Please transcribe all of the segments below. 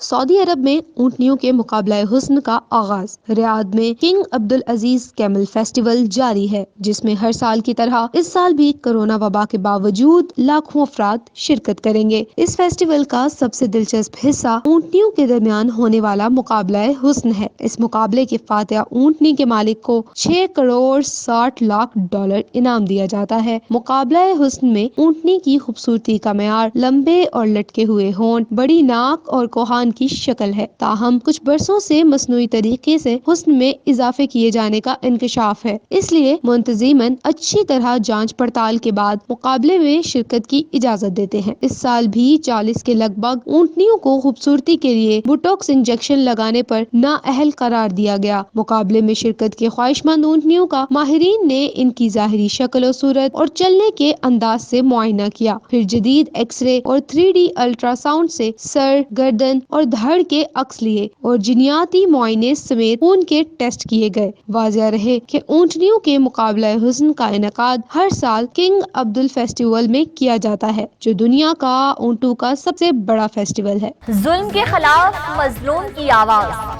سعودی عرب میں اونٹنیوں کے مقابلہ حسن کا آغاز۔ ریاض میں کنگ عبدالعزیز کیمل فیسٹیول جاری ہے، جس میں ہر سال کی طرح اس سال بھی کرونا وبا کے باوجود لاکھوں افراد شرکت کریں گے۔ اس فیسٹیول کا سب سے دلچسپ حصہ اونٹنیوں کے درمیان ہونے والا مقابلہ حسن ہے۔ اس مقابلے کے فاتح اونٹنی کے مالک کو 6 کروڑ 60 لاکھ ڈالر انعام دیا جاتا ہے۔ مقابلہ حسن میں اونٹنی کی خوبصورتی کا معیار لمبے اور لٹکے ہوئے ہونٹ، بڑی ناک اور کوہان کی شکل ہے، تاہم کچھ برسوں سے مصنوعی طریقے سے حسن میں اضافے کیے جانے کا انکشاف ہے، اس لیے منتظمین اچھی طرح جانچ پڑتال کے بعد مقابلے میں شرکت کی اجازت دیتے ہیں۔ اس سال بھی 40 کے لگ بھگ اونٹنیوں کو خوبصورتی کے لیے بوٹوکس انجیکشن لگانے پر نااہل قرار دیا گیا۔ مقابلے میں شرکت کے خواہش مند اونٹنیوں کا ماہرین نے ان کی ظاہری شکل و صورت اور چلنے کے انداز سے معائنہ کیا، پھر جدید ایکس رے اور 3D الٹرا ساؤنڈ سے سر، گردن اور دھڑ کے عکس لیے اور جینیاتی معائنے سمیت خون کے ٹیسٹ کیے گئے۔ واضح رہے کہ اونٹنیوں کے مقابلہ حسن کا انعقاد ہر سال کنگ عبدال فیسٹیول میں کیا جاتا ہے، جو دنیا کا اونٹوں کا سب سے بڑا فیسٹیول ہے۔ ظلم کے خلاف مظلوم کی آواز۔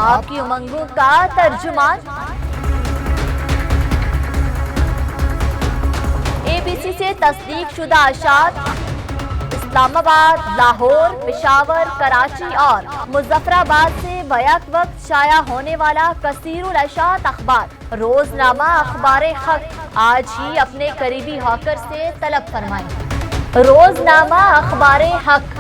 آپ کی امنگوں کا ترجمان ABC سے تصدیق شدہ اشاعت اسلام آباد، لاہور، پشاور، کراچی اور مظفر آباد سے بیک وقت شائع ہونے والا کثیر الاشاعت اخبار روزنامہ اخبار حق آج ہی اپنے قریبی ہاکر سے طلب فرمائیں۔ روزنامہ اخبار حق